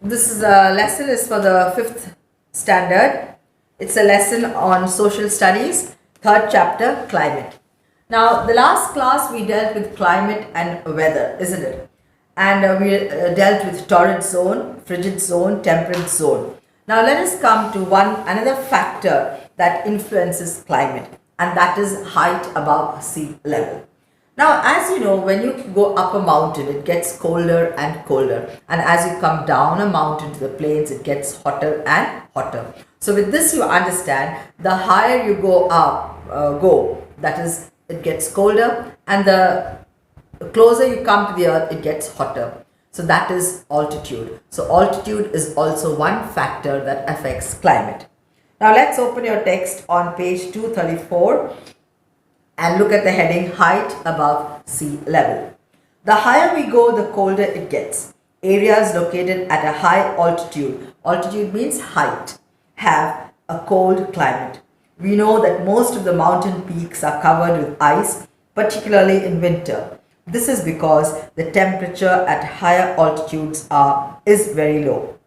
This is a lesson is for the 5th standard. It's a lesson on social studies, 3rd chapter, climate. Now, the last class we dealt with climate and weather, isn't it? And we dealt with torrid zone, frigid zone, temperate zone. Now, let us come to another factor that influences climate, and that is height above sea level. Now, as you know, when you go up a mountain, it gets colder and colder. And as you come down a mountain to the plains, it gets hotter and hotter. So with this, you understand the higher you go up, that is, it gets colder, and the closer you come to the earth, it gets hotter. So that is altitude. So altitude is also one factor that affects climate. Now let's open your text on page 234 and look at the heading height above sea level. The higher we go, the colder it gets. Areas located at a high altitude means height, have a cold climate. We know that most of the mountain peaks are covered with ice, particularly in winter. This is because the temperature at higher altitudes is very low.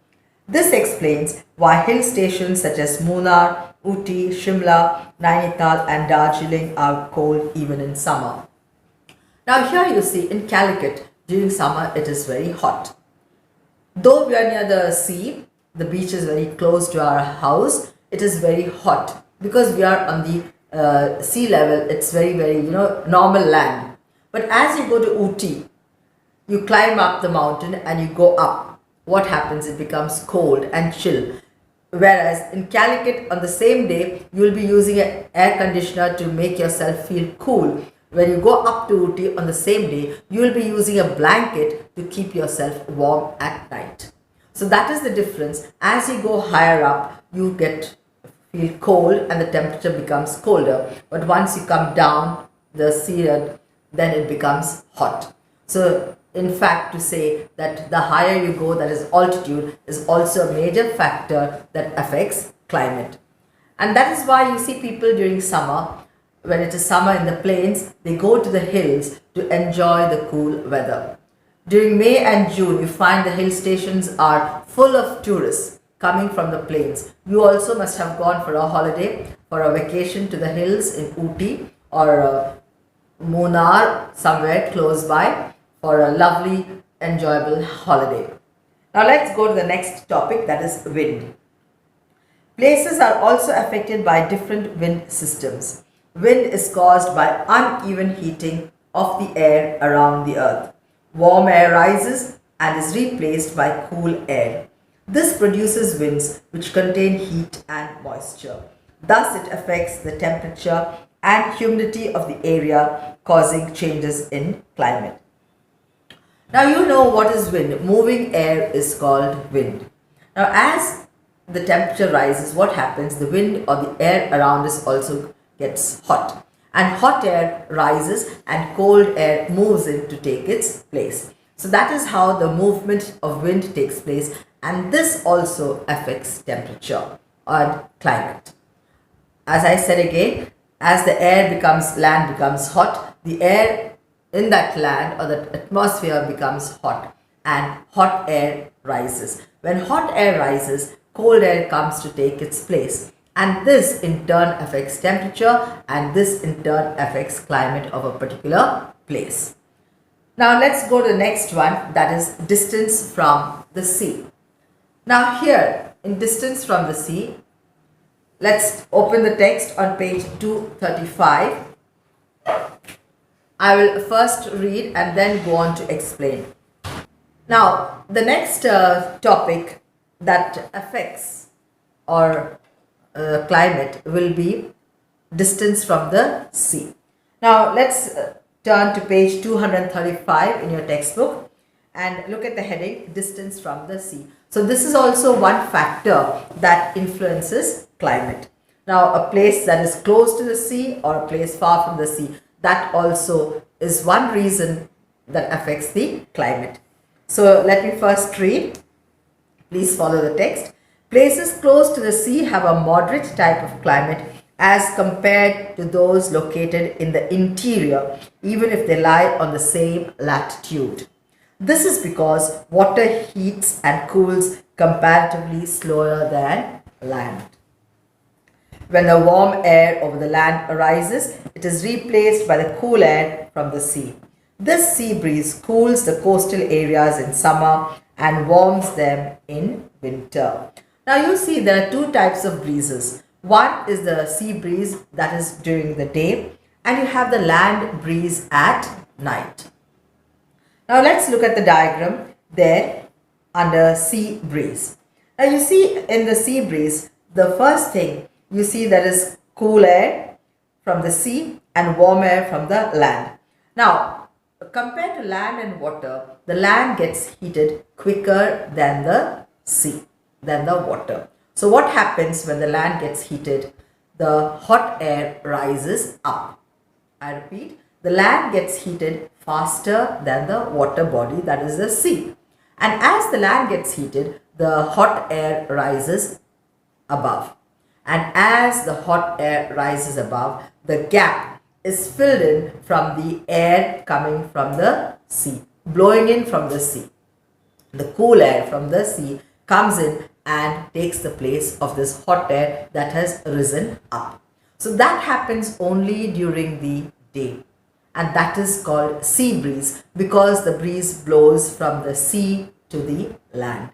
This explains why hill stations such as Munnar, Ooty, Shimla, Nainital and Darjeeling are cold even in summer. Now here you see in Calicut, during summer it is very hot. Though we are near the sea, the beach is very close to our house, it is very hot because we are on the sea level. It's very normal land. But as you go to Ooty, you climb up the mountain and you go up. What happens? It becomes cold and chill. Whereas in Calicut, on the same day, you will be using an air conditioner to make yourself feel cool. When you go up to Ooty on the same day, you will be using a blanket to keep yourself warm at night. So that is the difference. As you go higher up, you feel cold and the temperature becomes colder. But once you come down the sea, then it becomes hot. So in fact, to say that the higher you go, that is altitude, is also a major factor that affects climate. And that is why you see people during summer, when it is summer in the plains, they go to the hills to enjoy the cool weather. During May and June, you find the hill stations are full of tourists coming from the plains. You also must have gone for a holiday, for a vacation to the hills in Ooty or Munnar, somewhere close by, for a lovely, enjoyable holiday. Now let's go to the next topic, that is wind. Places are also affected by different wind systems. Wind is caused by uneven heating of the air around the earth. Warm air rises and is replaced by cool air. This produces winds which contain heat and moisture. Thus it affects the temperature and humidity of the area, causing changes in climate. Now you know what is wind. Moving air is called wind. Now as the temperature rises, what happens? The wind or the air around us also gets hot. And hot air rises and cold air moves in to take its place. So that is how the movement of wind takes place, and this also affects temperature and climate. As I said again, as the land becomes hot, the air in that land or the atmosphere becomes hot and hot air rises. When hot air rises, cold air comes to take its place, and this in turn affects temperature, and this in turn affects climate of a particular place. Now let's go to the next one, that is distance from the sea. Now here in distance from the sea, let's open the text on page 235. I will first read and then go on to explain. Now, the next topic that affects our climate will be distance from the sea. Now, let's turn to page 235 in your textbook and look at the heading distance from the sea. So, this is also one factor that influences climate. Now, a place that is close to the sea or a place far from the sea, that also is one reason that affects the climate. So let me first read. Please follow the text. Places close to the sea have a moderate type of climate as compared to those located in the interior, even if they lie on the same latitude. This is because water heats and cools comparatively slower than land. When the warm air over the land arises, it is replaced by the cool air from the sea. This sea breeze cools the coastal areas in summer and warms them in winter. Now you see there are two types of breezes. One is the sea breeze that is during the day, and you have the land breeze at night. Now let's look at the diagram there under sea breeze. Now you see in the sea breeze, the first thing you see there is cool air from the sea and warm air from the land. Now compared to land and water, the land gets heated quicker than the sea, than the water. So what happens when the land gets heated? The hot air rises up. I repeat, the land gets heated faster than the water body, that is the sea. And as the land gets heated, the hot air rises above. And as the hot air rises above, the gap is filled in from the air coming from the sea, blowing in from the sea. The cool air from the sea comes in and takes the place of this hot air that has risen up. So that happens only during the day, and that is called sea breeze because the breeze blows from the sea to the land.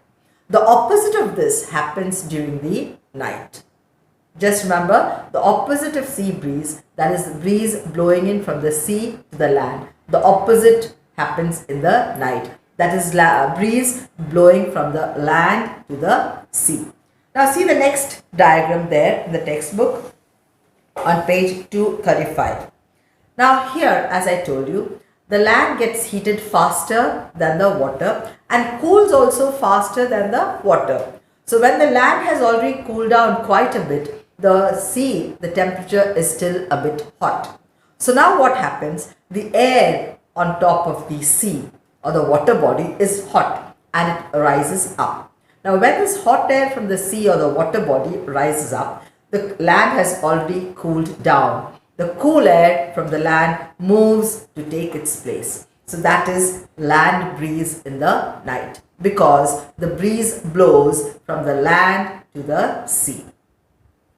The opposite of this happens during the night. Just remember, the opposite of sea breeze, that is the breeze blowing in from the sea to the land, the opposite happens in the night. That is breeze blowing from the land to the sea. Now see the next diagram there in the textbook on page 235. Now here, as I told you, the land gets heated faster than the water and cools also faster than the water. So when the land has already cooled down quite a bit, the sea, the temperature is still a bit hot. So now what happens? The air on top of the sea or the water body is hot and it rises up. Now when this hot air from the sea or the water body rises up, the land has already cooled down. The cool air from the land moves to take its place. So that is land breeze in the night because the breeze blows from the land to the sea.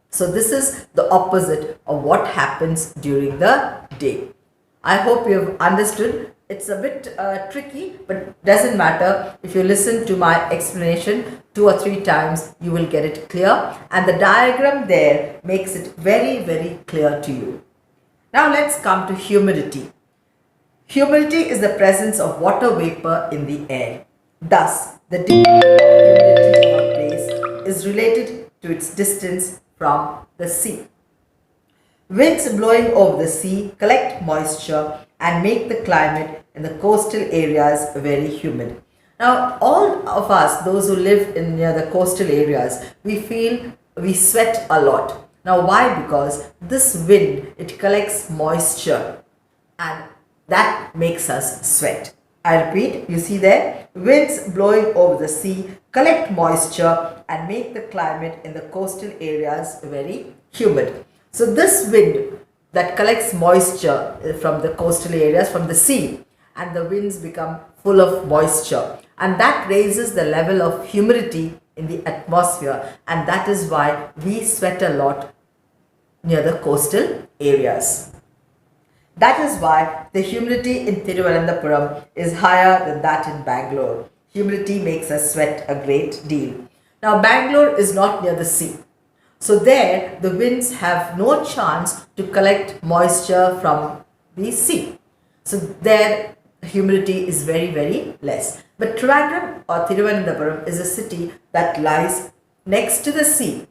So this is the opposite of what happens during the day. I hope you have understood. It's a bit tricky, but doesn't matter. If you listen to my explanation 2 or 3 times, you will get it clear. And the diagram there makes it very, very clear to you. Now let's come to humidity. Humidity is the presence of water vapor in the air. Thus, the degree of humidity of a place is related to its distance from the sea. Winds blowing over the sea collect moisture and make the climate in the coastal areas very humid. Now, all of us, those who live in near the coastal areas, we sweat a lot. Now, why? Because this wind, it collects moisture and that makes us sweat. I repeat, you see there, winds blowing over the sea collect moisture and make the climate in the coastal areas very humid. So this wind that collects moisture from the coastal areas, from the sea, and the winds become full of moisture, and that raises the level of humidity in the atmosphere, and that is why we sweat a lot near the coastal areas. That is why the humidity in Thiruvananthapuram is higher than that in Bangalore. Humidity makes us sweat a great deal. Now Bangalore is not near the sea. So there the winds have no chance to collect moisture from the sea. So there humidity is very, very less. But Trivandrum or Thiruvananthapuram is a city that lies next to the sea.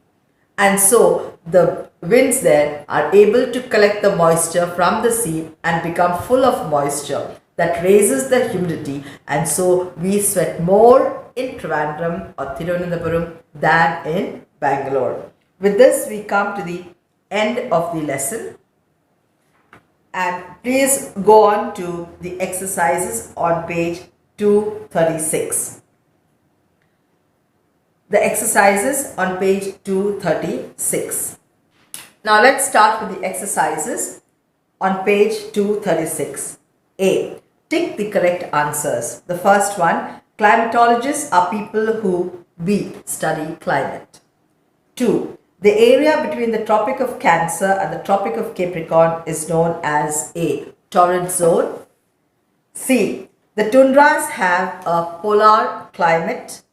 And so the winds there are able to collect the moisture from the sea and become full of moisture that raises the humidity, and so we sweat more in Trivandrum or Thiruvananthapuram than in Bangalore. With this we come to the end of the lesson, and please go on to the exercises on page 236. The exercises on page 236. Now let's start with the exercises on page 236. A. Tick the correct answers. The first one, Climatologists are people who B. Study climate. 2. The area between the Tropic of Cancer and the Tropic of Capricorn is known as A. Torrid zone. C. The tundras have a polar climate.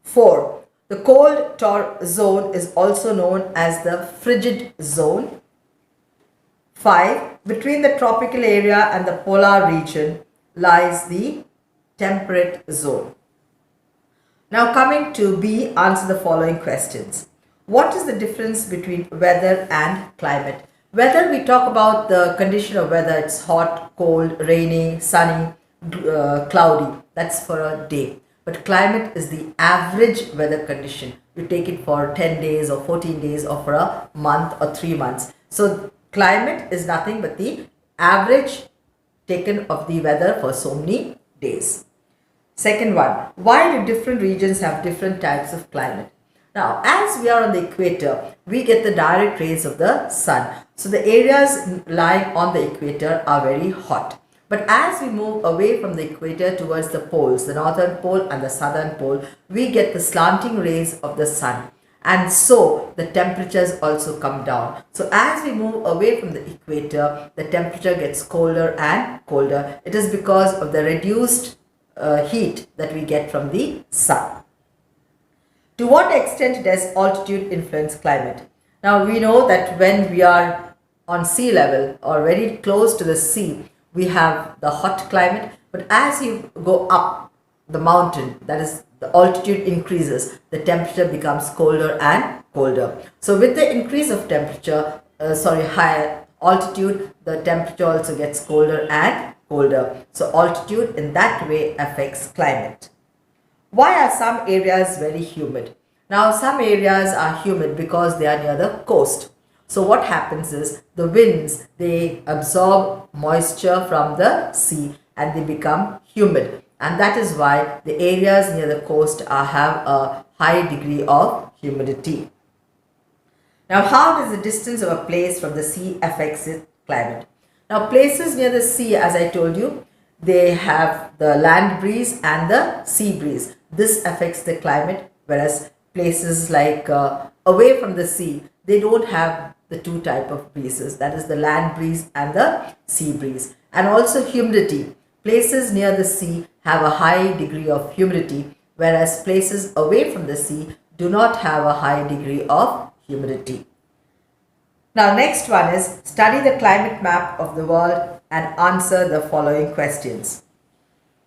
4. The cold zone is also known as the frigid zone. 5. Between the tropical area and the polar region lies the temperate zone. Now coming to B, answer the following questions. What is the difference between weather and climate? Weather, we talk about the condition of weather. It's hot, cold, rainy, sunny, cloudy. That's for a day. But climate is the average weather condition. You take it for 10 days or 14 days or for a month or 3 months. So climate is nothing but the average taken of the weather for so many days. Second one, why do different regions have different types of climate? Now, as we are on the equator, we get the direct rays of the sun. So the areas lying on the equator are very hot. But as we move away from the equator towards the poles, the northern pole and the southern pole, we get the slanting rays of the sun. And so the temperatures also come down. So as we move away from the equator, the temperature gets colder and colder. It is because of the reduced heat that we get from the sun. To what extent does altitude influence climate? Now we know that when we are on sea level or very close to the sea, we have the hot climate. But as you go up the mountain, that is the altitude increases, the temperature becomes colder and colder. So with the increase of temperature, higher altitude, the temperature also gets colder and colder. So altitude in that way affects climate. Why are some areas very humid? Now some areas are humid because they are near the coast. So what happens is the winds, they absorb moisture from the sea and they become humid. And that is why the areas near the coast have a high degree of humidity. Now how does the distance of a place from the sea affect its climate? Now places near the sea, as I told you, they have the land breeze and the sea breeze. This affects the climate, whereas places like away from the sea, they don't have the two type of breezes, that is the land breeze and the sea breeze. And also humidity. Places near the sea have a high degree of humidity, whereas places away from the sea do not have a high degree of humidity. Now next one is study the climate map of the world and answer the following questions.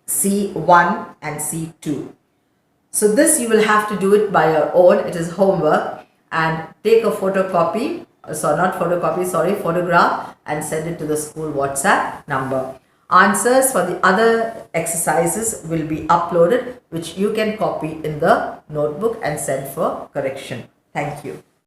C1 and C2. So this you will have to do it by your own. It is homework, and take a photograph and send it to the school WhatsApp number. Answers for the other exercises will be uploaded, which you can copy in the notebook and send for correction. Thank you.